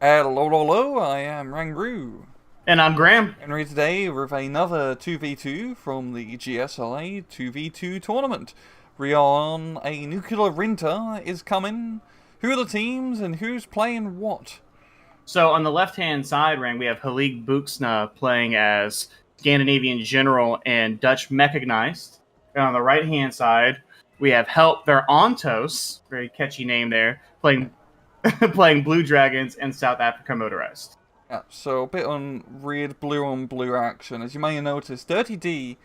Hello, hello, I am Rangru. And I'm Graham. And we're today with another 2v2 from the GSI 2v2 tournament. We are on a nuclear winter is coming. Who are the teams and who's playing what? So on the left-hand side, Rang, we have Heilige Buxna playing as Scandinavian General and Dutch Mechanized. And on the right-hand side, we have Help Their Ontos, very catchy name there, playing playing Blue Dragons and South Africa Motorized. Yeah, so a bit on weird blue on blue action. As you may have noticed, Dirty D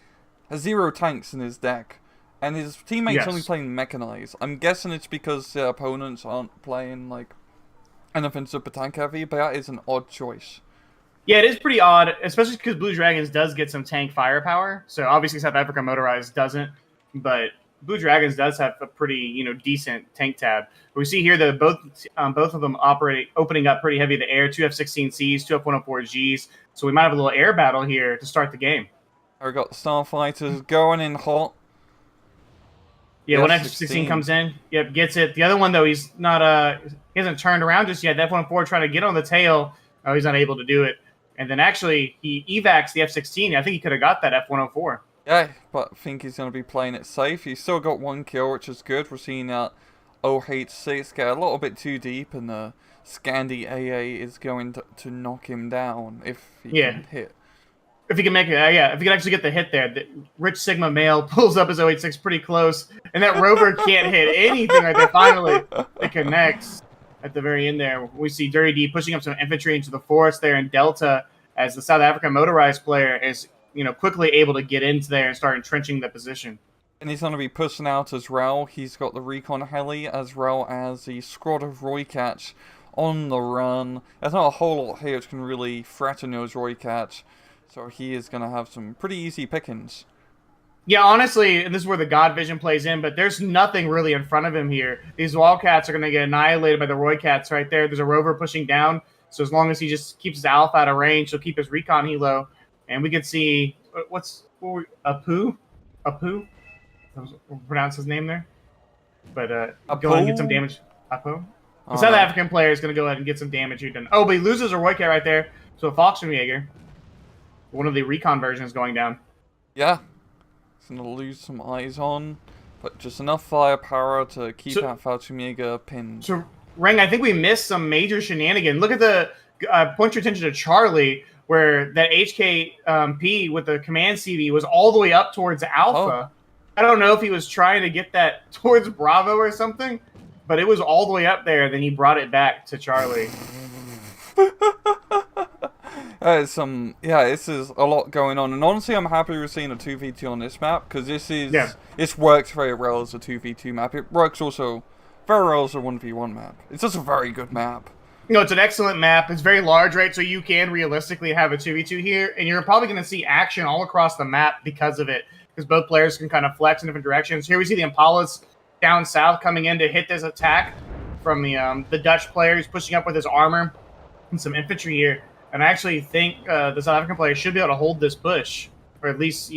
has 0 tanks in his deck. And his teammates only playing Mechanized. I'm guessing it's because their opponents aren't playing like anything super tank heavy, but that is an odd choice. Yeah, it is pretty odd, especially because Blue Dragons does get some tank firepower. So obviously South Africa Motorized doesn't, but Blue Dragons does have a pretty, decent tank tab. We see here that both of them opening up pretty heavy in the air. 2 F-16Cs, 2 F-104Gs. So we might have a little air battle here to start the game. We got the Starfighters going in hot. Yeah, one F-16 comes in. Yep, gets it. The other one though, he's not. He hasn't turned around just yet. The F-104 trying to get on the tail. Oh, he's not able to do it. And then actually, he evacs the F-16. I think he could have got that F-104. Yeah, but I think he's going to be playing it safe. He's still got 1 kill, which is good. We're seeing that OH6 get a little bit too deep, and the Scandi AA is going to knock him down if he can hit. If he can make it, if he can actually get the hit there. The Rich Sigma male pulls up his OH6 pretty close, and that Rover can't hit anything right there. Finally, it connects at the very end there. We see Dirty D pushing up some infantry into the forest there in Delta as the South African Motorized player is quickly able to get into there and start entrenching the position. And he's going to be pushing out as well. He's got the recon heli as well as the squad of Roycats on the run. There's not a whole lot here which can really threaten those Roycats, so he is going to have some pretty easy pickings. Yeah, honestly, and this is where the God Vision plays in, but there's nothing really in front of him here. These Wildcats are going to get annihilated by the Roycats right there. There's a Rover pushing down, so as long as he just keeps his Alpha out of range, he'll keep his recon helo. And we can see, Apu? Pronounce his name there. But go ahead and get some damage. Apu? The South African player is going to go ahead and get some damage here done. Oh, but he loses a Roycat right there. So a Foxenjäger, one of the recon versions, going down. Yeah. He's going to lose some eyes on, but just enough firepower to keep that Foxenjäger pinned. So, Rang, I think we missed some major shenanigan. Look at the... point your attention to Charlie, where that HKP with the command CV was all the way up towards Alpha. I don't know if he was trying to get that towards Bravo or something, but it was all the way up there. Then he brought it back to Charlie. This is a lot going on, and honestly, I'm happy we're seeing a 2v2 on this map because this works very well as a 2v2 map. It works also very well as a 1v1 map. It's just a very good map. It's an excellent map. It's very large, right? So you can realistically have a 2v2 here, and you're probably going to see action all across the map because of it, because both players can kind of flex in different directions. Here we see the Impalas down south coming in to hit this attack from the Dutch player who's pushing up with his armor and some infantry here. And I actually think the South African player should be able to hold this push, or at least,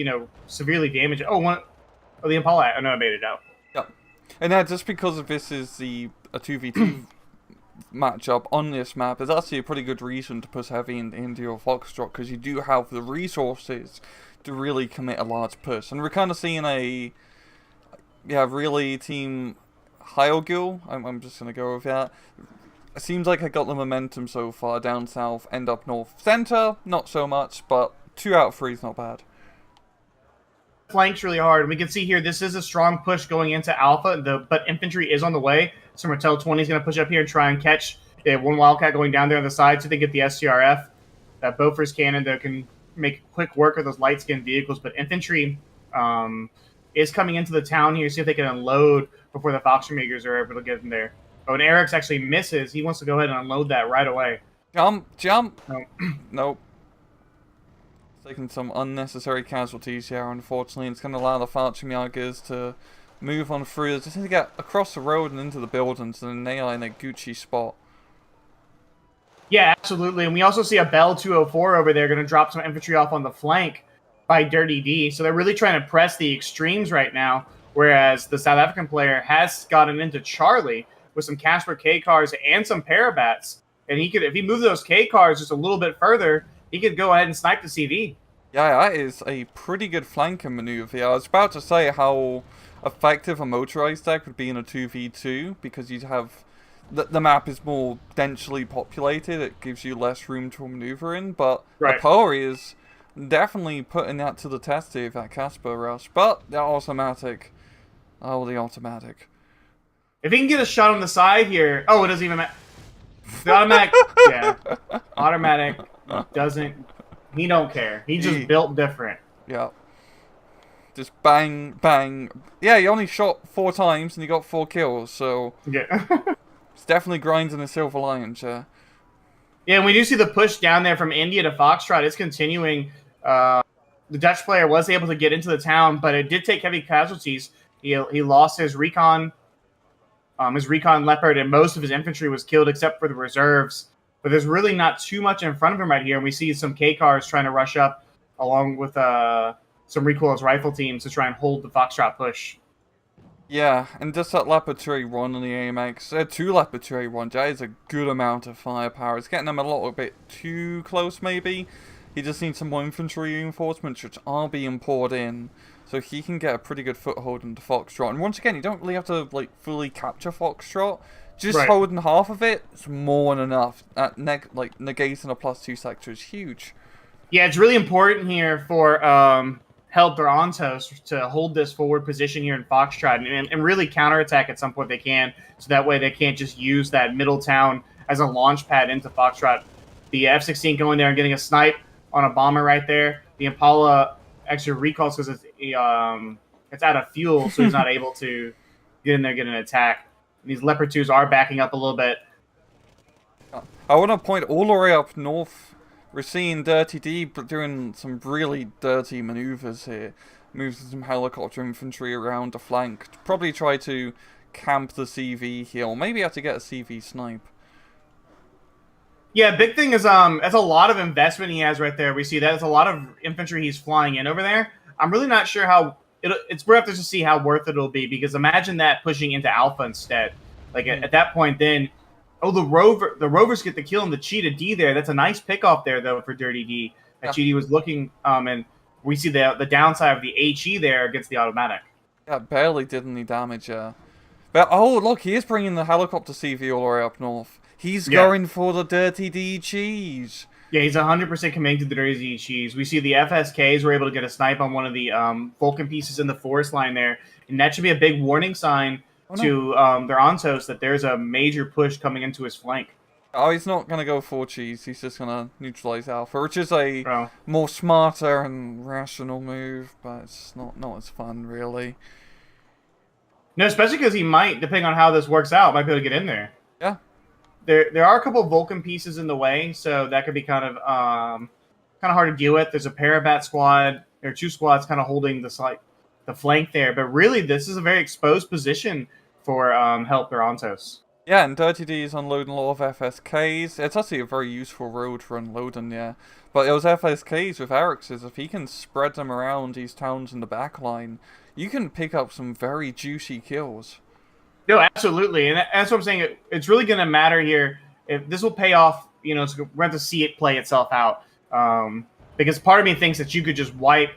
severely damage it. The Impala. Oh, no, I made it out. Yep. And now, just because of this is a 2v2 matchup on this map, is actually a pretty good reason to push heavy into your Foxtrot, because you do have the resources to really commit a large push. And we're kind of seeing really team Heilige. I'm just going to go with that. It seems like I got the momentum so far. Down south, end up north. Center, not so much, but 2 out of 3 is not bad. Flanks really hard. We can see here this is a strong push going into Alpha, but infantry is on the way. So Martel 20 is going to push up here and try and catch. They have one Wildcat going down there on the side, so they get the SCRF. That Bofors cannon that can make quick work of those light-skinned vehicles. But infantry is coming into the town here, see if they can unload before the Foxenjägers are able to get in there. Oh, and Eryx actually misses. He wants to go ahead and unload that right away. Jump! Nope. Nope. Taking some unnecessary casualties here, unfortunately. It's going to allow the Foxenjägers to move on through. They just need to get across the road and into the buildings, and then they are in a Gucci spot. Yeah, absolutely. And we also see a Bell 204 over there going to drop some infantry off on the flank by Dirty D. So they're really trying to press the extremes right now, whereas the South African player has gotten into Charlie with some Casper K cars and some Parabats. and he could, if he moved those K cars just a little bit further, he could go ahead and snipe the CV. Yeah, that is a pretty good flanking maneuver. Yeah, I was about to say how effective a motorized deck would be in a 2v2, because you'd have... The map is more densely populated, it gives you less room to maneuver in, but the Pori is definitely putting that to the test here, that Casper rush. But the automatic... Oh, the automatic. If he can get a shot on the side here... Oh, it doesn't even matter. The automatic... Yeah. Automatic doesn't... He don't care. He just built different. Yeah. Just bang, bang. Yeah, he only shot 4 times and he got 4 kills, so... Yeah. It's definitely grinding a Silver Lion, yeah. Yeah, and we do see the push down there from India to Foxtrot. It's continuing. The Dutch player was able to get into the town, but it did take heavy casualties. He lost his recon leopard, and most of his infantry was killed except for the reserves. But there's really not too much in front of him right here, and we see some K cars trying to rush up along with some recoilless rifle teams to try and hold the Foxtrot push. Yeah, and just that Leopard 2 1 on the AMX, 2 Leopard 2 1, that is a good amount of firepower. It's getting them a little bit too close, maybe. He just needs some more infantry reinforcements, which are being poured in, so he can get a pretty good foothold into Foxtrot. And once again, you don't really have to like fully capture Foxtrot. Just holding half of it is more than enough. Negating a +2 sector is huge. Yeah, it's really important here for Help or Ontos to hold this forward position here in Foxtrot and really counterattack at some point they can, so that way they can't just use that middle town as a launch pad into Foxtrot. The F-16 going there and getting a snipe on a bomber right there. The Impala actually recalls because it's out of fuel, so he's not able to get in there and get an attack. And these Leopard 2s are backing up a little bit. I want to point all the way up north. We're seeing Dirty D doing some really dirty maneuvers here. Moves some helicopter infantry around the flank. Probably try to camp the CV here, or maybe have to get a CV snipe. Yeah, big thing is that's a lot of investment he has right there. We see that it's a lot of infantry he's flying in over there. I'm really not sure how we'll have to just see how worth it'll be, because imagine that pushing into Alpha instead. Like at that point, then the Rovers get the kill on the Cheetah D there. That's a nice pick off there though for Dirty D. That Cheetah was looking and we see the downside of the HE there against the automatic. Yeah, barely did any damage. But oh look, he is bringing the helicopter CV all the way up north. He's going for the Dirty D cheese. Yeah, he's 100% committing to the Dirty D cheese. We see the FSKs were able to get a snipe on one of the Vulcan pieces in the forest line there. And that should be a big warning sign to their Ontos that there's a major push coming into his flank. Oh, he's not going to go for cheese. He's just going to neutralize Alpha, which is a more smarter and rational move, but it's not as fun, really. No, especially because he might, depending on how this works out, might be able to get in there. Yeah. There are a couple of Vulcan pieces in the way, so that could be kind of hard to deal with. There's a Parabat squad. There are 2 squads kind of holding the flank there, but really this is a very exposed position for Help or Ontos. Yeah, and Dirty D is unloading a lot of FSKs. It's actually a very useful road for unloading, yeah. But those FSKs with Eryx's, if he can spread them around these towns in the back line, you can pick up some very juicy kills. No, absolutely, and that's what I'm saying. It's really going to matter here. If this will pay off, we're going to have to see it play itself out. Because part of me thinks that you could just wipe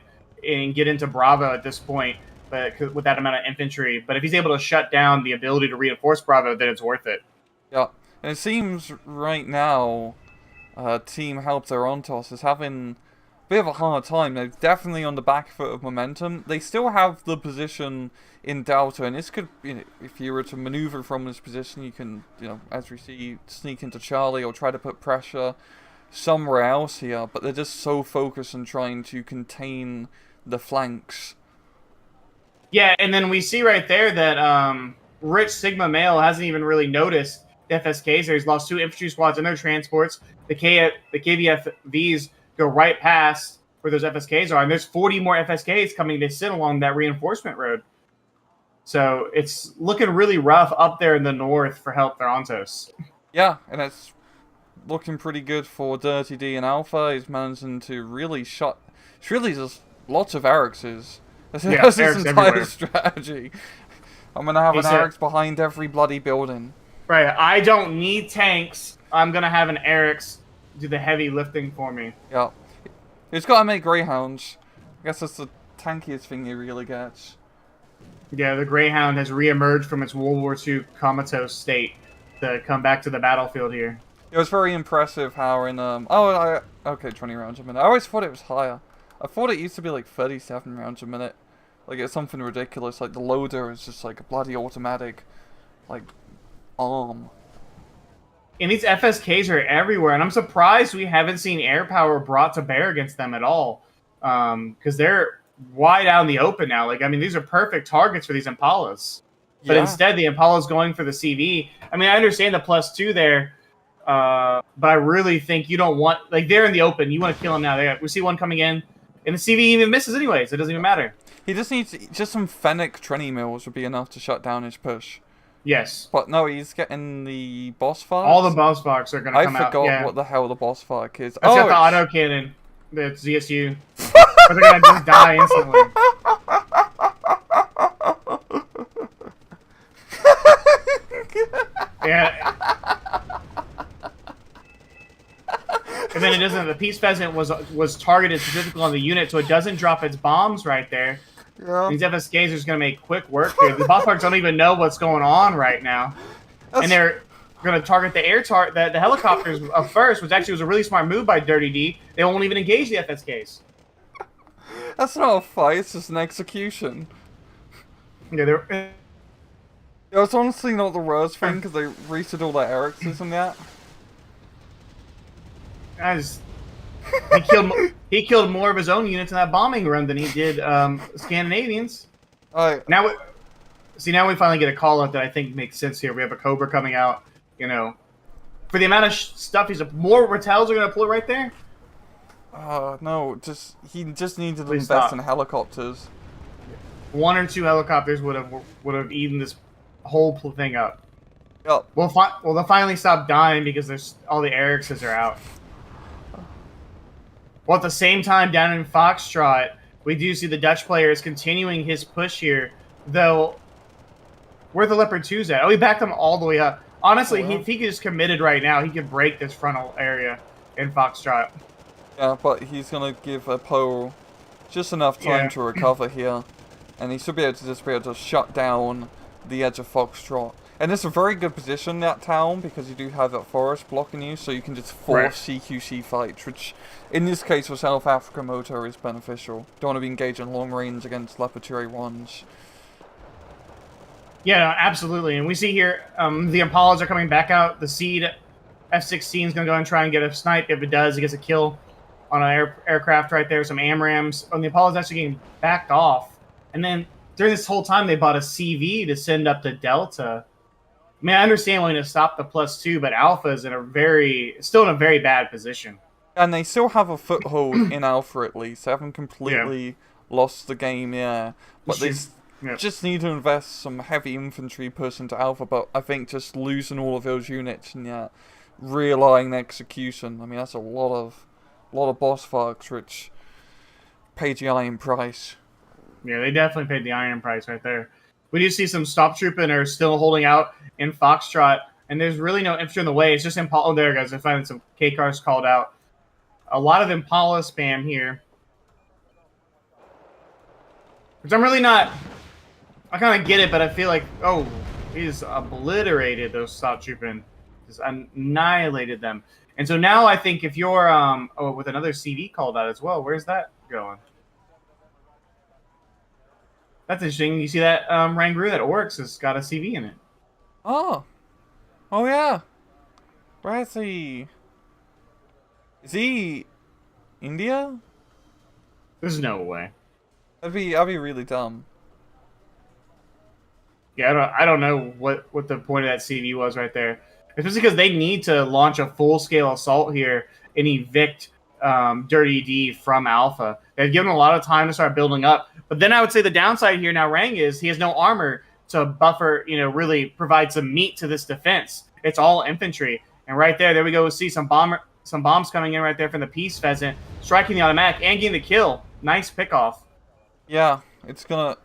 and get into Bravo at this point, but with that amount of infantry. But if he's able to shut down the ability to reinforce Bravo, then it's worth it. Yeah, and it seems right now, Team Help their Ontos is having a bit of a hard time. They're definitely on the back foot of momentum. They still have the position in Delta, and this could, if you were to maneuver from this position, you can, as we see, sneak into Charlie or try to put pressure somewhere else here, but they're just so focused on trying to contain the flanks. Yeah, and then we see right there that Rich Sigma Male hasn't even really noticed the FSKs there. He's lost 2 infantry squads in their transports. The KVFVs go right past where those FSKs are, and there's 40 more FSKs coming to sit along that reinforcement road. So it's looking really rough up there in the north for Help their Ontos. Yeah, and it's looking pretty good for Dirty D and Alpha. He's managing to really shut... It's really just lots of Eryx's. That's his entire strategy. I'm going to have an Eryx behind every bloody building. Right, I don't need tanks. I'm gonna have an Eryx do the heavy lifting for me. Yeah. He's got to make Greyhounds. I guess that's the tankiest thing he really gets. Yeah, the Greyhound has reemerged from its World War II comatose state to come back to the battlefield here. It was very impressive how in okay, 20 rounds a minute. I always thought it was higher. I thought it used to be like 37 rounds a minute. Like it's something ridiculous. Like the loader is just like a bloody automatic, like arm. And these FSKs are everywhere, and I'm surprised we haven't seen air power brought to bear against them at all. Because they're wide out in the open now. Like, I mean, these are perfect targets for these Impalas. But instead, the Impala's going for the CV. I mean, I understand the +2 there, but I really think you don't want... Like, they're in the open. You want to kill them now. We see one coming in, and the CV even misses anyways. It doesn't even matter. He just needs... Just some Fennec Tourney mills would be enough to shut down his push. Yes. But no, he's getting the boss fight. All the boss fights are going to come out. I forgot what the hell the boss fight is. It's got the autocannon. It's ZSU. But they're going to just die instantly. Yeah. And then it doesn't... The Peace Pheasant was targeted specifically on the unit, so it doesn't drop its bombs right there. Yeah. These FSKs are just going to make quick work here. The boss parks don't even know what's going on right now. And they're going to target the the helicopters first, which actually was a really smart move by Dirty D. They won't even engage the FSKs. That's not a fight, it's just an execution. Yeah, it's honestly not the worst thing, because they reset all their Eryxes and that. He killed more of his own units in that bombing run than he did Scandinavians. Now we finally get a call out that I think makes sense here. We have a Cobra coming out, you know, for the amount of stuff more Rattels are going to pull right there. No, he just needed to invest in helicopters. 1 or 2 helicopters would have eaten this whole thing up. Yep. Well, they'll finally stop dying because all the Eryxes are out. Well, at the same time, down in Foxtrot, we do see the Dutch player is continuing his push here, though. Where the Leopard 2's at? Oh, he backed them all the way up. Honestly, if he could just committed right now, he could break this frontal area in Foxtrot. Yeah, but he's going to give a Poe just enough time to recover here, and he should be able to shut down the edge of Foxtrot. And it's a very good position, that town, because you do have that forest blocking you, so you can just force CQC fights, which, in this case for South Africa Motor, is beneficial. Don't want to be engaged in long range against Leopard 1s. Yeah, absolutely. And we see here, the Impalas are coming back out. The Seed F-16 is going to go and try and get a snipe. If it does, it gets a kill on an aircraft right there, some AMRAAMs. And the Impalas actually getting backed off. And then, during this whole time, they bought a CV to send up to Delta. I mean, I understand wanting to stop the +2, but Alpha is still in a very bad position. And they still have a foothold in Alpha at least. They haven't completely lost the game, But they just need to invest some heavy infantry push into Alpha. But I think just losing all of those units and realigning execution. I mean, that's a lot of boss fights, which paid the iron price. Yeah, they definitely paid the iron price right there. We do see some stop trooping are still holding out in Foxtrot, and there's really no infantry in the way. It's just Impala. Oh, there, guys. I find some K-cars called out. A lot of Impala spam here. Which I'm really not... I kind of get it, but I feel like, he's obliterated those stop trooping. Just annihilated them. And so now I think if you're, with another CV called out as well, where's that going? That's interesting. You see that Rangaroo, that Oryx has got a CV in it. Oh yeah. Where is he? Is he India? There's no way. I'd be really dumb. Yeah, I don't know what the point of that CV was right there. Especially because they need to launch a full-scale assault here and evict Dirty D from Alpha. They've given a lot of time to start building up. But then I would say the downside here now, Rang, is he has no armor to buffer, really provide some meat to this defense. It's all infantry. And right there we go. We'll see some bombs coming in right there from the Peace Pheasant, striking the automatic and getting the kill. Nice pick-off. Yeah,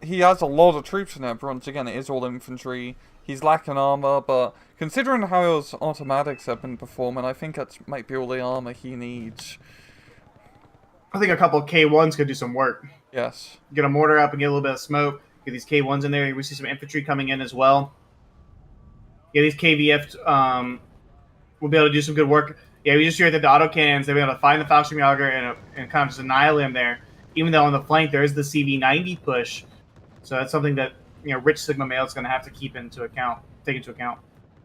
he has a lot of troops in there, but once again, it is all infantry. He's lacking armor, but Considering how his automatics have been performing, I think that might be all the armor he needs. I think a couple of K1s could do some work. Yes. Get a mortar up and get a little bit of smoke. Get these K1s in there. We see some infantry coming in as well. Yeah, these KVF will be able to do some good work. Yeah, we just hear that the autocannons, they'll be able to find the Fallschirmjäger and kind of just annihilate him there. Even though on the flank there is the CV90 push. So that's something that, Rich Sigma Male is going to have to take into account.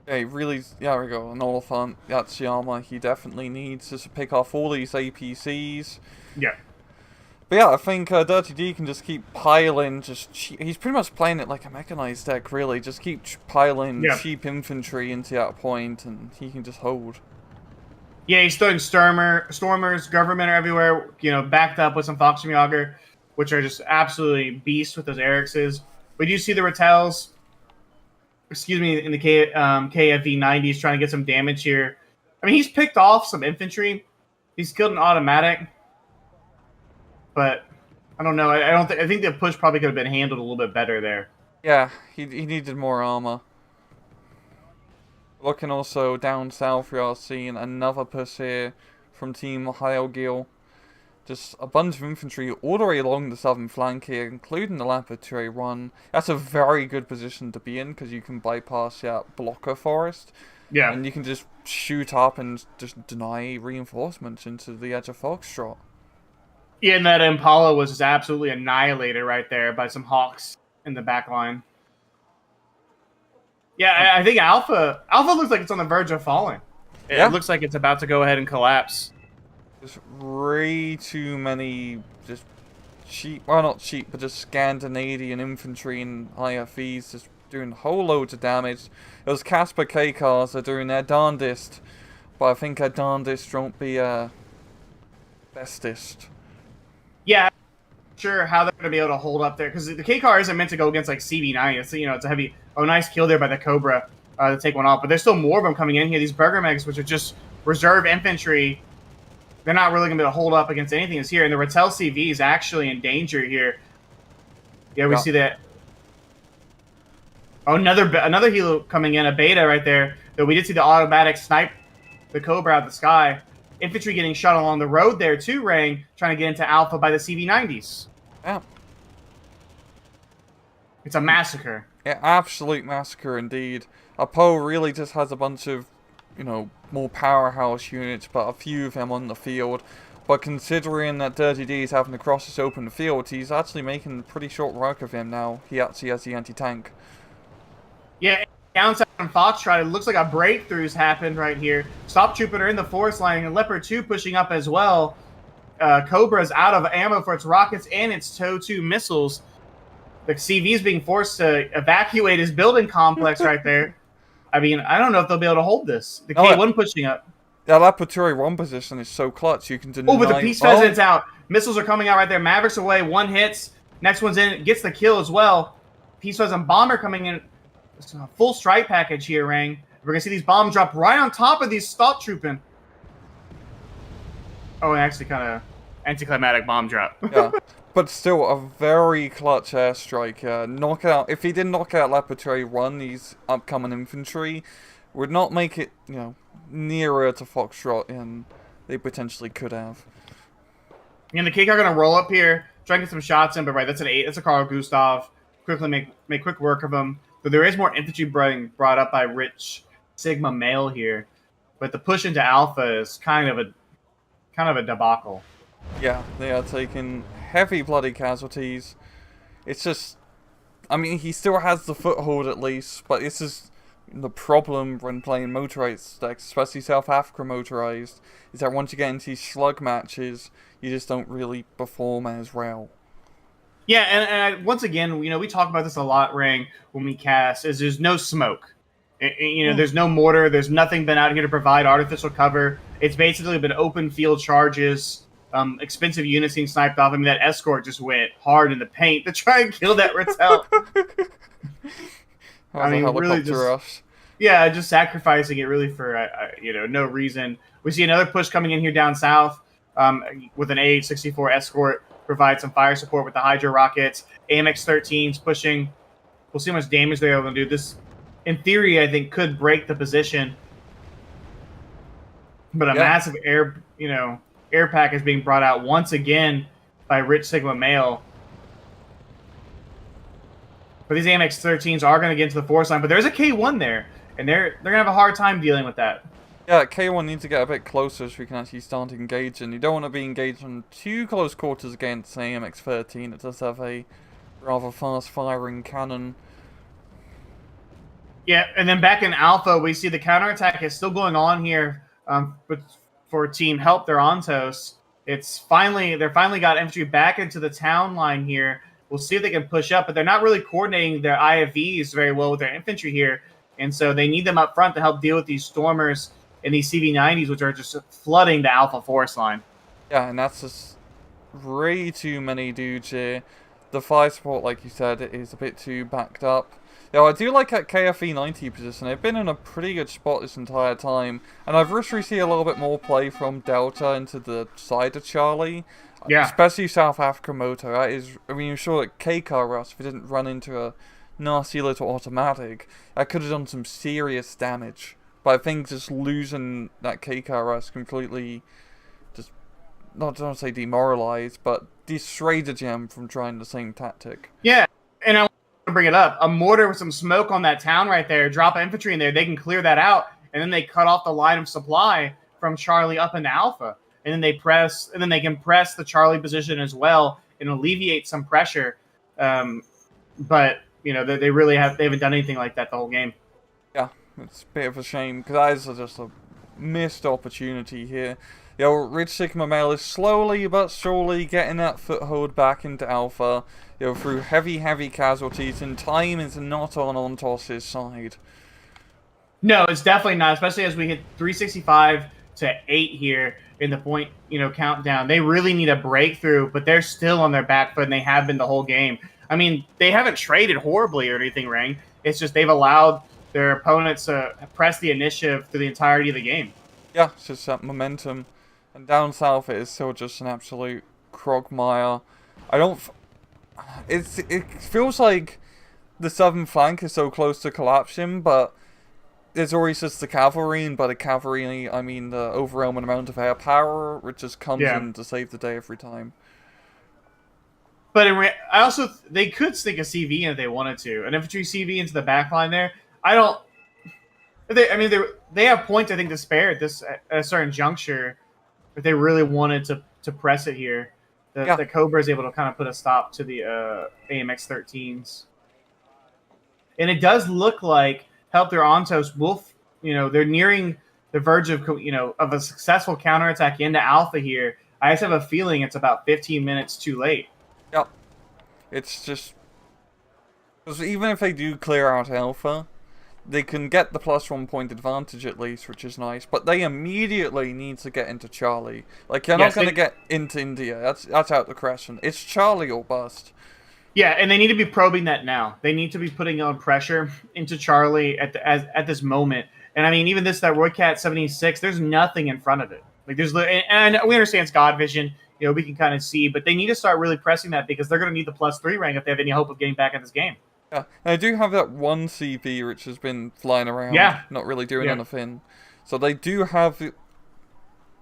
Yeah, he really, there we go, an Oliphant, that's the armor he definitely needs just to pick off all these APCs. Yeah. But yeah, I think Dirty D can just keep piling, he's pretty much playing it like a mechanized deck, really. Just keep piling cheap infantry into that point, and he can just hold. Yeah, he's throwing Stormers, Government are everywhere, backed up with some Fallschirmjäger, which are just absolutely beasts with those Eryxes. We do see the Rattels, in the KFV 90s trying to get some damage here. I mean, he's picked off some infantry. He's killed an automatic. But I don't know. I think the push probably could have been handled a little bit better there. Yeah, he needed more armor. Looking also down south, we are seeing another push here from Team Heilige. Just a bunch of infantry all the way along the southern flank here, including the laboratory one. That's a very good position to be in because you can bypass that blocker forest. Yeah. And you can just shoot up and just deny reinforcements into the edge of Foxtrot. Yeah, and that Impala was just absolutely annihilated right there by some Hawks in the back line. Yeah, I think Alpha looks like it's on the verge of falling. It looks like it's about to go ahead and collapse. There's way too many just cheap, well not cheap, but just Scandinavian infantry and IFVs just doing whole loads of damage. Those Casper K-Cars are doing their darndest, but I think their darndest won't be bestest. Yeah, sure how they're going to be able to hold up there, because the K-Car isn't meant to go against like CV9. It's, it's a heavy, nice kill there by the Cobra to take one off, but there's still more of them coming in here. These Burgermegs, which are just reserve infantry, they're not really going to be able to hold up against anything that's here. And the Rattel CV is actually in danger here. Yeah, we see that. Oh, another helo coming in, a beta right there. Though we did see the automatic snipe the Cobra out of the sky. Infantry getting shot along the road there too, Rang, trying to get into Alpha by the CV90s. Yeah. It's a massacre. Yeah, absolute massacre indeed. Apo really just has a bunch of, more powerhouse units, but a few of them on the field. But considering that Dirty D is having to cross this open field, he's actually making pretty short work of him now. He actually has the anti-tank. Yeah, downside on Foxtrot, it looks like a breakthrough's happened right here. Stop Trooping are in the forest line, and Leopard 2 pushing up as well. Cobra's out of ammo for its rockets and its TOW-2 missiles. The CV's being forced to evacuate his building complex right there. I mean, I don't know if they'll be able to hold this. The K1 pushing up. That laboratory 1 position is so clutch, you can deny... Oh, but the Peace Pheasant's out. Missiles are coming out right there. Mavericks away, one hits. Next one's in, gets the kill as well. Peace Pheasant Bomber coming in. It's a full strike package here, Rang. We're going to see these bombs drop right on top of these Stalk Trooping. Oh, and actually kind of anticlimactic bomb drop. Yeah, but still a very clutch airstrike. Knockout. If he didn't knock out Laboratory 1, these upcoming infantry would not make it, nearer to Foxtrot than they potentially could have. And the K are going to roll up here, try and get some shots in, but right, that's an 8. That's a Carl Gustav. Quickly make quick work of him. But there is more infantry being brought up by Rich Sigma Male here. But the push into Alpha is kind of a debacle. Yeah, they are taking heavy bloody casualties. It's just, I mean, he still has the foothold at least, but this is the problem when playing motorized decks, especially South Africa motorized, is that once you get into these slug matches, you just don't really perform as well. Yeah, and once again, we talk about this a lot, Rang, when we cast, is there's no smoke. There's no mortar, there's nothing been out here to provide artificial cover. It's basically been open field charges, expensive units being sniped off. I mean, that escort just went hard in the paint to try and kill that Rattel. I mean, really just sacrificing it really for, no reason. We see another push coming in here down south with an AH-64 escort. Provide some fire support with the Hydro rockets. AMX-13's pushing. We'll see how much damage they're able to do. This in theory, I think could break the position. But a massive air pack is being brought out once again by Rich Sigma Male. But these AMX 13s are going to get into the force line, but there's a K1 there, and they're going to have a hard time dealing with that. Yeah, K1 needs to get a bit closer so we can actually start engaging. You don't want to be engaged in too close quarters against an AMX 13. It does have a rather fast-firing cannon. Yeah, and then back in Alpha, we see the counterattack is still going on here for Team Help their Ontos. They're finally got infantry back into the town line here. We'll see if they can push up, but they're not really coordinating their IFVs very well with their infantry here, and so they need them up front to help deal with these Stormers and these CV90s, which are just flooding the Alpha force line. Yeah, and that's just way too many dudes here. The fire support, like you said, is a bit too backed up. I do like that KFE 90 position. They've been in a pretty good spot this entire time, and I've recently seen a little bit more play from Delta into the side of Charlie. Yeah. Especially South Africa Moto. That is, I mean, you're sure that KCAR Russ, if it didn't run into a nasty little automatic, that could have done some serious damage. But I think just losing that KCAR Russ completely, just, not to say demoralized, but dissuaded him from trying the same tactic. Yeah, and I want to bring it up. A mortar with some smoke on that town right there, drop infantry in there, they can clear that out, and then they cut off the line of supply from Charlie up into Alpha. And then they can press the Charlie position as well and alleviate some pressure. But they haven't done anything like that the whole game. Yeah, it's a bit of a shame because that is just a missed opportunity here. Rich Sigma Male is slowly but surely getting that foothold back into Alpha. Through heavy casualties, and time is not on Ontos' side. No, it's definitely not. Especially as we hit 365 to 8 here in the point, countdown. They really need a breakthrough, but they're still on their back foot, and they have been the whole game. I mean, they haven't traded horribly or anything, Rang. It's just they've allowed their opponents to press the initiative through the entirety of the game. Yeah, it's just that momentum. And down south, it is still just an absolute quagmire. It feels like the southern flank is so close to collapsing, but there's always just the cavalry, and by the cavalry, I mean the overwhelming amount of air power, which just comes in to save the day every time. But they could stick a CV in if they wanted to. An infantry CV into the back line there. They have points, I think, to spare at a certain juncture if they really wanted to press it here. The Cobra is able to kind of put a stop to the AMX 13s. And it does look like Help their Ontos will, they're nearing the verge of a successful counterattack into Alpha here. I just have a feeling it's about 15 minutes too late. Yep. It's just, because even if they do clear out Alpha, they can get the +1 point advantage at least, which is nice. But they immediately need to get into Charlie. Like, you're not going to get into India. That's out the question. It's Charlie or bust. Yeah, and they need to be probing that now. They need to be putting on pressure into Charlie at this moment. And I mean, even that Roycat 76, there's nothing in front of it. Like and we understand it's God vision. We can kind of see, but they need to start really pressing that because they're going to need the +3 rank if they have any hope of getting back in this game. Yeah, and I do have that one CV which has been flying around, not really doing anything. So they do have, the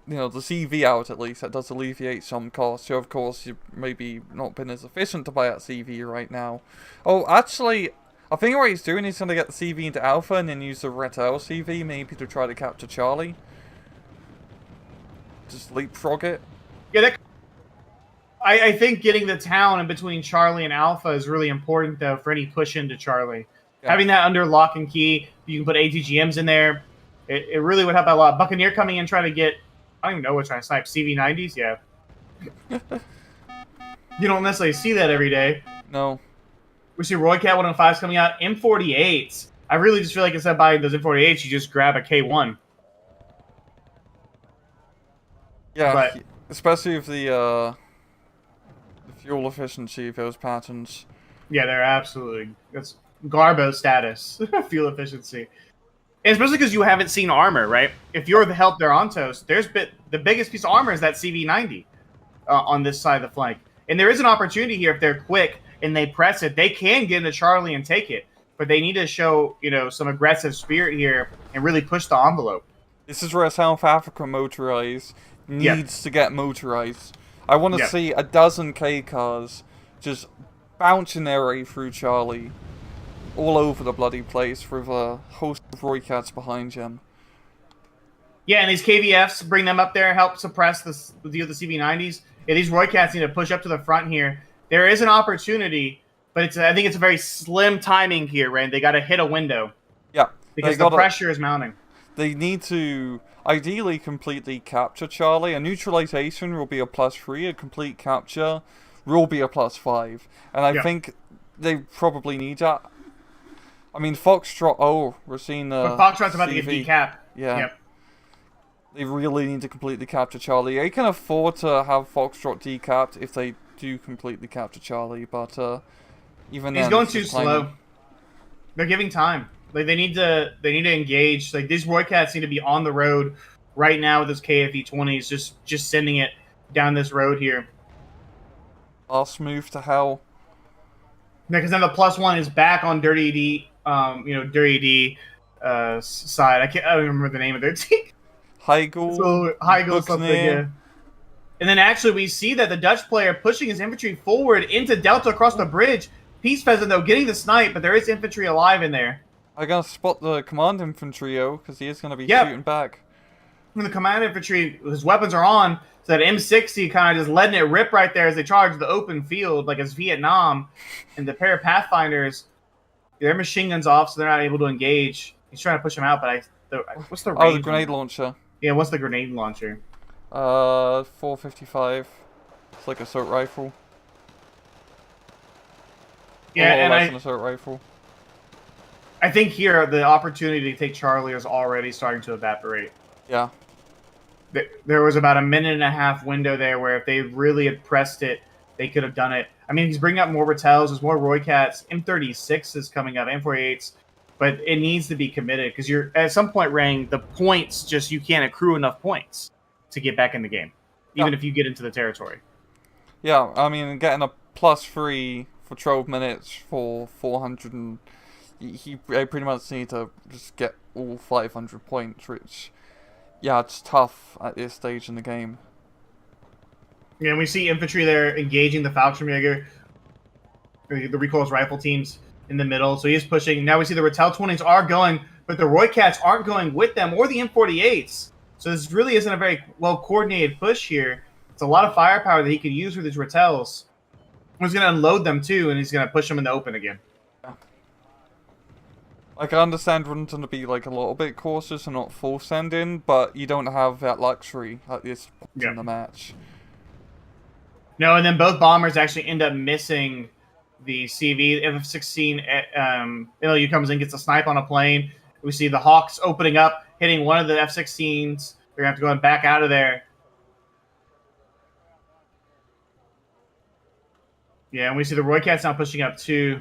CV out at least. That does alleviate some costs. So of course you've maybe not been as efficient to buy that CV right now. Oh, actually, I think what he's doing is going to get the CV into Alpha and then use the Retel CV maybe to try to capture Charlie. Just leapfrog it. Yeah, I think getting the town in between Charlie and Alpha is really important, though, for any push into Charlie. Yeah. Having that under lock and key, you can put ATGMs in there. It really would help out a lot. Buccaneer coming in trying to get, I don't even know what trying to snipe, CV90s? Yeah. You don't necessarily see that every day. No. We see Roycat 105s coming out. M48s. I really just feel like instead of buying those M48s, you just grab a K1. Yeah, but especially with the fuel efficiency of those patterns. Yeah, they're absolutely, that's Garbo status, fuel efficiency. And especially because you haven't seen armor, right? If you're the Help their Ontos, the biggest piece of armor is that CV90 on this side of the flank. And there is an opportunity here if they're quick and they press it, they can get into Charlie and take it. but they need to show, some aggressive spirit here and really push the envelope. This is where South Africa motorized needs to get motorized. I want to see a dozen K cars just bouncing their way through Charlie all over the bloody place with a host of Roycats behind him. Yeah, and these KVFs, bring them up there, help suppress the CV90s. Yeah, these Roycats need to push up to the front here. There is an opportunity, but I think it's a very slim timing here, right? They got to hit a window. Yeah. Because the pressure is mounting. They need to ideally completely capture Charlie. A neutralization will be a +3. A complete capture will be a +5. And I think they probably need that. I mean, Foxtrot, we're seeing but Foxtrot's about CV. to get decapped. Yeah. Yep. They really need to completely capture Charlie. They can afford to have Foxtrot decapped if they do completely capture Charlie, but even then... He's going too slow. They're giving time. Like, they need to engage. Like, these Roycats need to be on the road right now with this KFE-20s, just sending it down this road here. Last move to hell. Because then the +1 is back on Dirty D, Dirty D side. I don't remember the name of their team. Heigl, something, yeah. And then actually we see that the Dutch player pushing his infantry forward into Delta across the bridge. Peace Pheasant, though, getting the snipe, but there is infantry alive in there. I gotta spot the command infantry, because he is gonna be shooting back. When the command infantry, his weapons are on, so that M60 kind of just letting it rip right there as they charge the open field, like it's Vietnam. And the pair of Pathfinders, their machine guns off, so they're not able to engage. He's trying to push them out, but what's the range? Oh, the grenade launcher. Yeah, what's the grenade launcher? 455. It's like assault rifle. Yeah, and an assault rifle. I think here the opportunity to take Charlie is already starting to evaporate. Yeah. There was about a 1.5-minute window there where if they really had pressed it, they could have done it. I mean, he's bringing up more Rattels, there's more Roycats, M36 is coming up, M48s, but it needs to be committed because you're at some point, Rang, the points you can't accrue enough points to get back in the game, even if you get into the territory. Yeah, I mean, getting a +3 for 12 minutes for 400 and he pretty much need to just get all 500 points, which, yeah, it's tough at this stage in the game. Yeah, and we see infantry there engaging the Fallschirmjäger, the recoilless rifle teams in the middle. So he is pushing. Now we see the Rattel 20s are going, but the Roycats aren't going with them, or the M48s. So this really isn't a very well-coordinated push here. It's a lot of firepower that he could use with his Rattels. He's going to unload them, too, and he's going to push them in the open again. Yeah. Like, I understand wanting to be, like, a little bit cautious and not full send in, but you don't have that luxury at this point in the match. No, and then both bombers actually end up missing the CV. F-16, LU comes in, gets a snipe on a plane. We see the Hawks opening up, hitting one of the F-16s. They're going to have to go back out of there. Yeah, and we see the Roycats now pushing up too.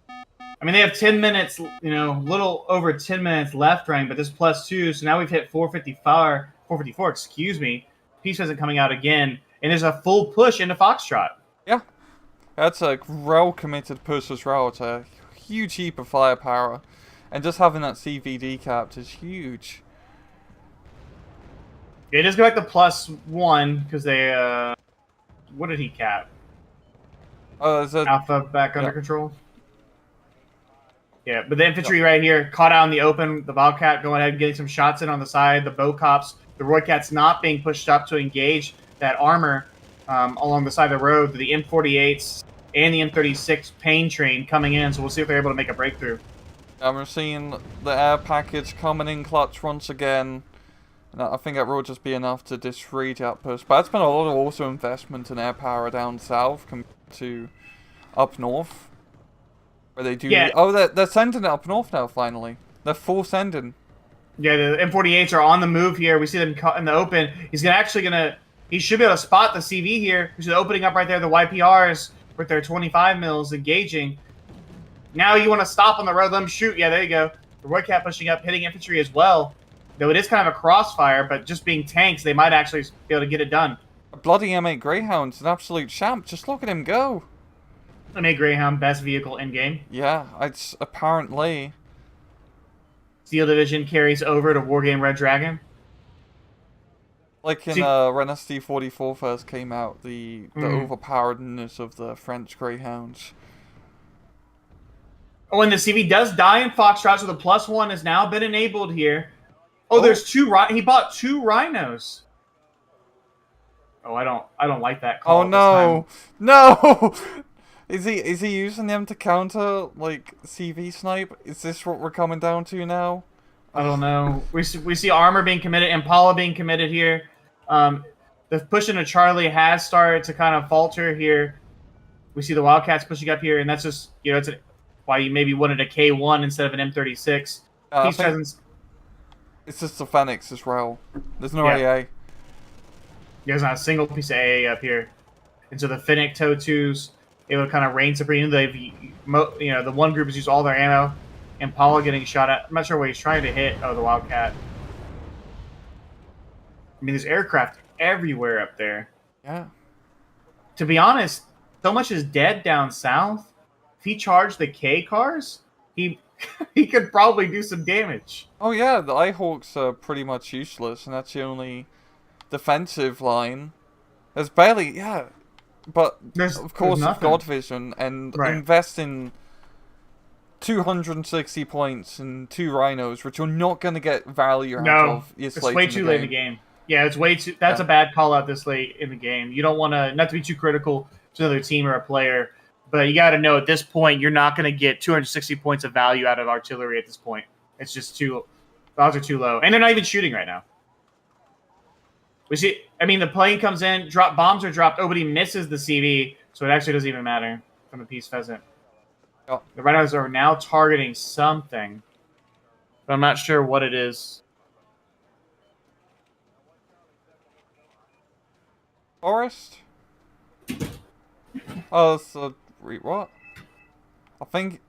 I mean, they have 10 minutes, little over 10 minutes left, right? But this +2, so now we've hit 454, excuse me. Peace isn't coming out again, and there's a full push into Foxtrot. Yeah, that's a well-committed push as well. It's a huge heap of firepower, and just having that CVD capped is huge. Yeah, it does go back to +1, because they, what did he cap? Oh, is it Alpha back under control? Yeah, but the infantry right here, caught out in the open. The Wildcat going ahead and getting some shots in on the side. The bow cops, the Roycats not being pushed up to engage that armor along the side of the road. The M48s and the M36 pain train coming in, so we'll see if they're able to make a breakthrough. We're seeing the air package coming in clutch once again. And I think that will just be enough to dissuade the outpost. But it's been a lot of also investment in air power down south compared to up north. Where they do... Yeah. Oh, they're sending it up north now, finally. They're full sending. Yeah, the M48s are on the move here. We see them in the open. He should be able to spot the CV here. He's opening up right there, the YPRs with their 25 mils engaging. Now you want to stop on the road, let them shoot. Yeah, there you go. The Roycat pushing up, hitting infantry as well. Though it is kind of a crossfire, but just being tanks, they might actually be able to get it done. A bloody M8 Greyhound's an absolute champ. Just look at him go. I made Greyhound best vehicle in game. Yeah, it's apparently. Steel Division carries over to Wargame Red Dragon. Like in See, when SD44 first came out, the overpoweredness of the French Greyhounds. oh, and the CV does die in Foxtrot, so the +1 has now been enabled here. Oh, there's two. He bought 2 rhinos. Oh, I don't like that call. Oh no, no! Is he using them to counter like CV snipe? Is this what we're coming down to now? I don't know. We see armor being committed, Impala being committed here. The push into Charlie has started to kind of falter here. We see the Wildcats pushing up here, and that's just it's why you maybe wanted a K1 instead of an M36. Peace presence. It's just the Phoenix as well. There's no AA. There's not a single piece of AA up here, and so the Finnick Toe 2s able to kind of reign supreme. The one group has used all their ammo. Impala getting shot at. I'm not sure what he's trying to hit. Oh, the Wildcat. I mean, there's aircraft everywhere up there. Yeah. To be honest, so much is dead down south. If he charged the K cars, he could probably do some damage. Oh yeah, the Eyehawks are pretty much useless, and that's the only defensive line. There's barely, but of course with God Vision and invest in 260 points and 2 rhinos, which you're not going to get value out of. It's way too late in the game. Yeah, it's way too. That's a bad call out this late in the game. You don't want to, not to be too critical to another team or a player, but you got to know at this point you're not going to get 260 points of value out of artillery at this point. It's just the odds are too low, and they're not even shooting right now. We see. I mean, the plane comes in, bombs are dropped. Oh, but he misses the CV, so it actually doesn't even matter from the Peace Pheasant. Oh. The Rhinos are now targeting something, but I'm not sure what it is. Forest? Oh, so what? I think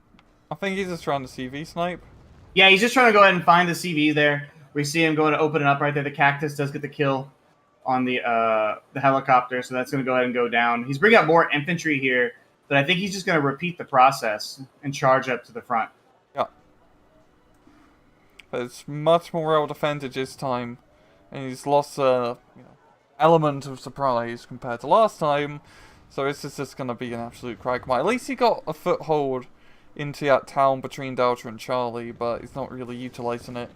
he's just trying to CV snipe. Yeah, he's just trying to go ahead and find the CV there. We see him going to open it up right there. The Cactus does get the kill on the helicopter, so that's going to go ahead and go down. He's bringing up more infantry here, but I think he's just going to repeat the process and charge up to the front. Yeah. But it's much more well defended this time, and he's lost element of surprise compared to last time, so this is just going to be an absolute quagmire. At least he got a foothold into that town between Delta and Charlie, but he's not really utilizing it.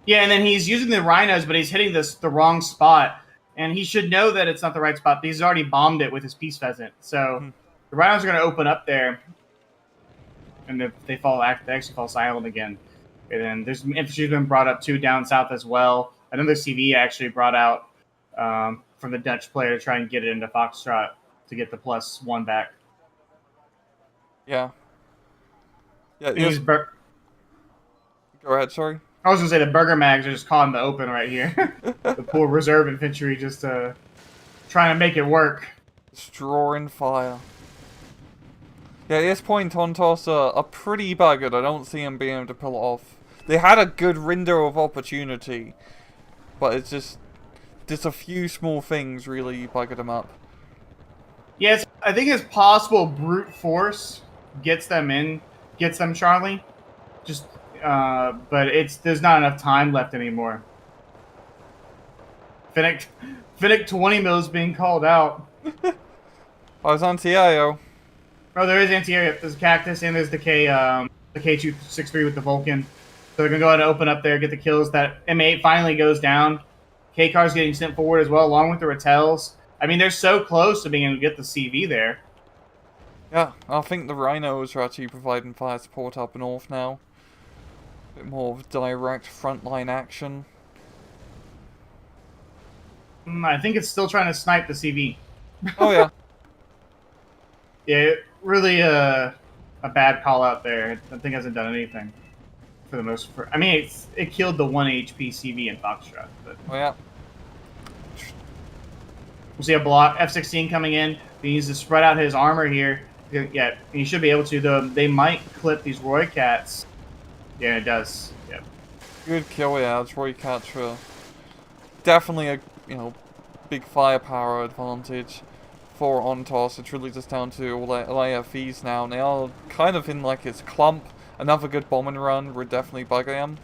Yeah, and then he's using the rhinos, but he's hitting the wrong spot, and he should know that it's not the right spot, but he's already bombed it with his Peace Pheasant. So the rhinos are going to open up there, and if they actually fall silent again. And then there's infantry been brought up too down south as well. Another CV actually brought out from the Dutch player to try and get it into Foxtrot to get the +1 back. Yeah. Yeah. Go ahead, sorry. I was going to say the Burger Mags are just caught in the open right here. The poor reserve infantry just trying to make it work. It's drawing fire. Yeah, at this point, Tontos are pretty buggered. I don't see them being able to pull it off. They had a good window of opportunity, but it's just a few small things really buggered them up. Yes, I think it's possible brute force gets them Charlie. Just, but there's not enough time left anymore. Finnick 20 mils being called out. I was anti-AO. Oh, there is anti-air. There's the Cactus and there's the K263 with the Vulcan. So they're gonna go ahead and open up there, get the kills. That M8 finally goes down. K-Car's getting sent forward as well, along with the Rattels. I mean, they're so close to being able to get the CV there. Yeah, I think the Rhinos are actually providing fire support up north now. A bit more of direct frontline action. I think it's still trying to snipe the CV. Oh, yeah. Yeah, really a bad call out there. That thing hasn't done anything for the most part. I mean, it killed the 1 HP CV in Foxtrot. But oh, yeah. We'll see a block. F-16 coming in. He needs to spread out his armor here. Yeah, he should be able to, though. They might clip these Roy Cats. Yeah, it does. Yeah. Good kill, yeah. It's Roy Cats for definitely a, big firepower advantage. for Ontos. It's really just down to all their LAFEs now. And they are kind of in like its clump. Another good bombing run would definitely bug them.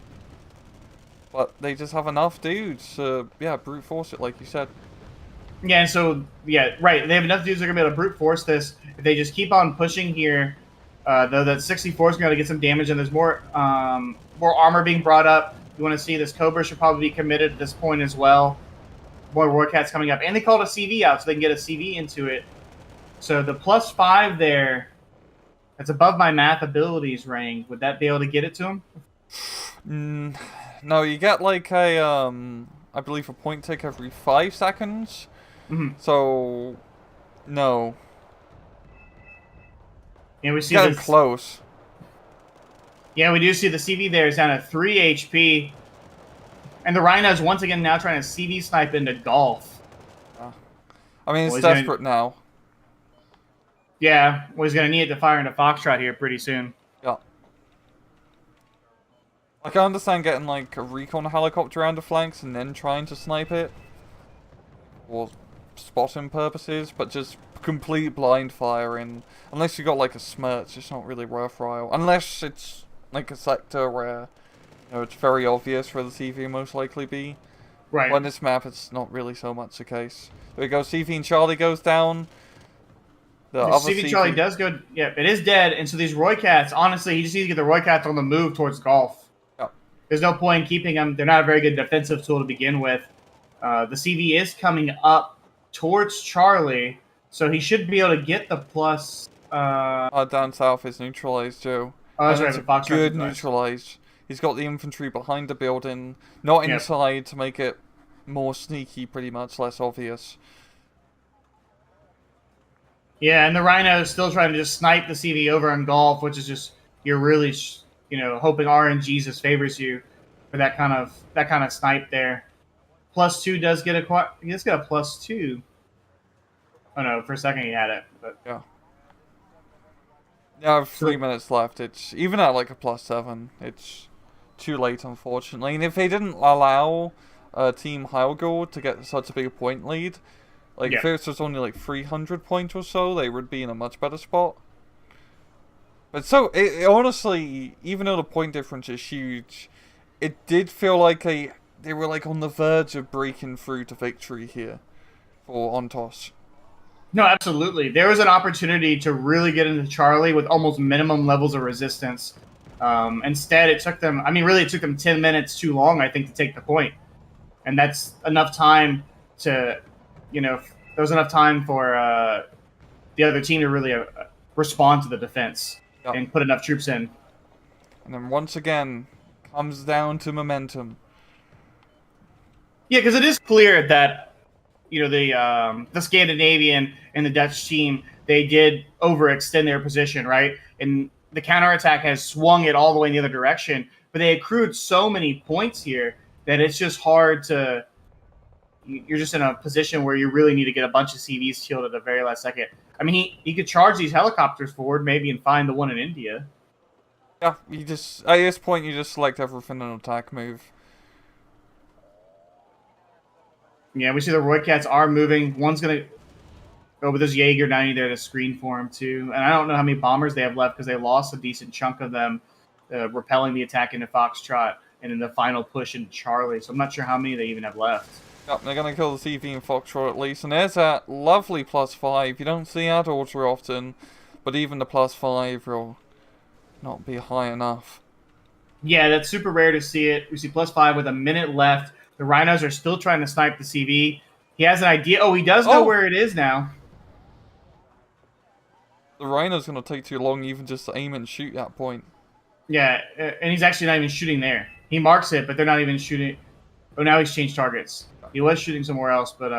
But they just have enough dudes to, yeah, brute force it, like you said. Yeah, and so, yeah, right. They have enough dudes that are going to be able to brute force this. If they just keep on pushing here, though, that 64 is going to get some damage, and there's more armor being brought up. You want to see this Cobra should probably be committed at this point as well. More Warcats coming up. And they called a CV out so they can get a CV into it. So the +5 there, that's above my math abilities range. Would that be able to get it to him? No, you get like a, I believe a point tick every 5 seconds. So, no. Yeah, we see getting close. Yeah, we do see the CV there is down at 3 HP. And the Rhinos once again now trying to CV snipe into Golf. I mean, it's desperate now. Yeah, well, he's going to need it to fire into Foxtrot here pretty soon. Yeah. Like, I understand getting, like, a recon helicopter around the flanks and then trying to snipe it. For spotting purposes, but just complete blind firing. Unless you got, like, a smirch, it's not really worthwhile. Unless it's, like, a sector where, you know, it's very obvious where the CV most likely be. Right. On this map, it's not really so much the case. There we go, CV and Charlie goes down. The other CV Charlie does go, yeah, it is dead, and so these Roycats, honestly, you just need to get the Roycats on the move towards Golf. Yeah. There's no point in keeping them. They're not a very good defensive tool to begin with. The CV is coming up towards Charlie, so he should be able to get the plus. Down south is neutralized, Joe. Oh, that's right. It's good neutralized. He's got the infantry behind the building, not inside to make it more sneaky, pretty much less obvious. Yeah, and the Rhino is still trying to just snipe the CV over on Golf, which is just you're really, hoping RNG favors you for that kind of snipe there. +2 does get a he does get a +2. Oh no, for a second he had it, but yeah. Yeah, I have 3 minutes left. It's even at like a +7. It's too late, unfortunately. And if they didn't allow Team Heilgold to get such a big point lead, like if it was only like 300 points or so, they would be in a much better spot. But so, honestly, even though the point difference is huge, it did feel like they were like on the verge of breaking through to victory here for Ontos. No, absolutely. There was an opportunity to really get into Charlie with almost minimum levels of resistance. Instead, it took them, it took them 10 minutes too long, I think, to take the point. And that's enough time to, there was enough time for the other team to really respond to the defense and put enough troops in. And then once again, comes down to momentum. Yeah, because it is clear that, the Scandinavian and the Dutch team, they did overextend their position, right? And the counterattack has swung it all the way in the other direction, but they accrued so many points here that it's just hard to... You're just in a position where you really need to get a bunch of CVs killed at the very last second. I mean, he could charge these helicopters forward maybe and find the one in India. Yeah, you just... At this point, you just select everything in an attack move. Yeah, we see the Roycats are moving. One's going to go with his Jaeger 90 there to screen for him, too. And I don't know how many bombers they have left because they lost a decent chunk of them, repelling the attack into Foxtrot and in the final push into Charlie. So I'm not sure how many they even have left. Yep, they're going to kill the CV and Foxtrot at least. And there's that lovely +5. You don't see that ultra often, but even the +5 will not be high enough. Yeah, that's super rare to see it. We see +5 with a minute left. The Rhinos are still trying to snipe the CV. He has an idea. Oh, he does know where it is now. The Rhino's going to take too long even just to aim and shoot that point. Yeah, and he's actually not even shooting there. He marks it, but they're not even shooting. Oh, now he's changed targets. He was shooting somewhere else, but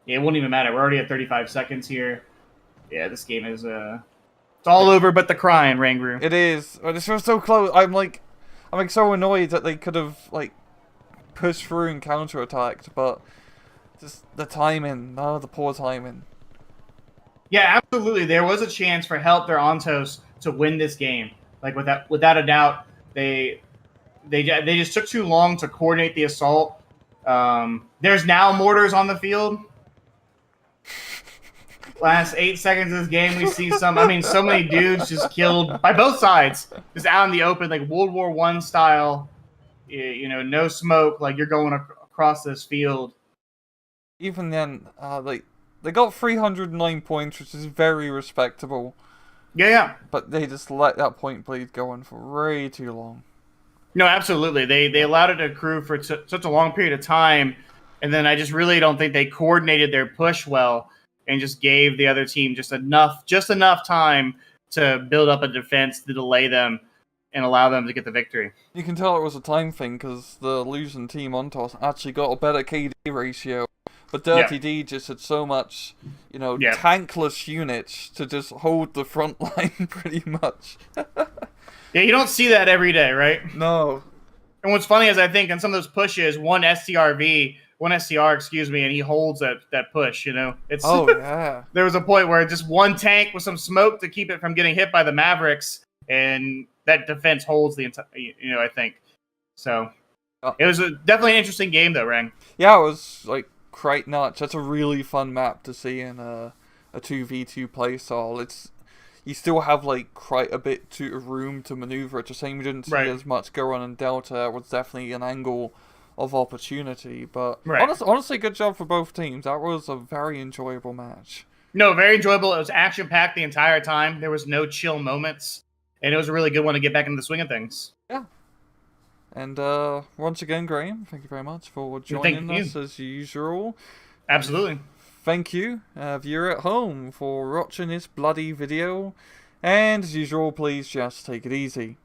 yeah, it won't even matter. We're already at 35 seconds here. Yeah, this game is it's all over but the crying, Rangru. It is. This was so close. I'm like so annoyed that they could have like pushed through and counterattacked, but just the timing. Oh, the poor timing. Yeah, absolutely. There was a chance for Help their Ontos to win this game. Like without a doubt, they just took too long to coordinate the assault. There's now mortars on the field, Last 8 seconds of this game, we see so many dudes just killed by both sides, just out in the open, like World War I style. You know, no smoke, like you're going across this field. Even then, like they got 309 points, which is very respectable. Yeah. But they just let that point bleed go on for way too long. No, absolutely. They allowed it to accrue for such a long period of time, and then I just really don't think they coordinated their push well, and just gave the other team just enough time to build up a defense to delay them and allow them to get the victory. You can tell it was a time thing because the losing team Ontos actually got a better KD ratio, but Dirty D just had so much, tankless units to just hold the front line pretty much. Yeah, you don't see that every day, right? No. And what's funny is I think in some of those pushes, one SCR, and he holds that push, It's yeah. There was a point where just one tank with some smoke to keep it from getting hit by the Mavericks, and that defense holds the entire, I think. So, it was definitely an interesting game, though, Rang. Yeah, it was, quite nuts. That's a really fun map to see in a 2v2 playstyle. You still have, quite a bit of room to maneuver. It's a shame we didn't see as much go on in Delta. It was definitely an angle of opportunity. But honestly, good job for both teams. That was a very enjoyable match. No, very enjoyable. It was action-packed the entire time. There was no chill moments. And it was a really good one to get back into the swing of things. Yeah. And once again, Graham, thank you very much for joining us as usual. Absolutely. Thank you, viewer at home, for watching this bloody video. And as usual, please just take it easy.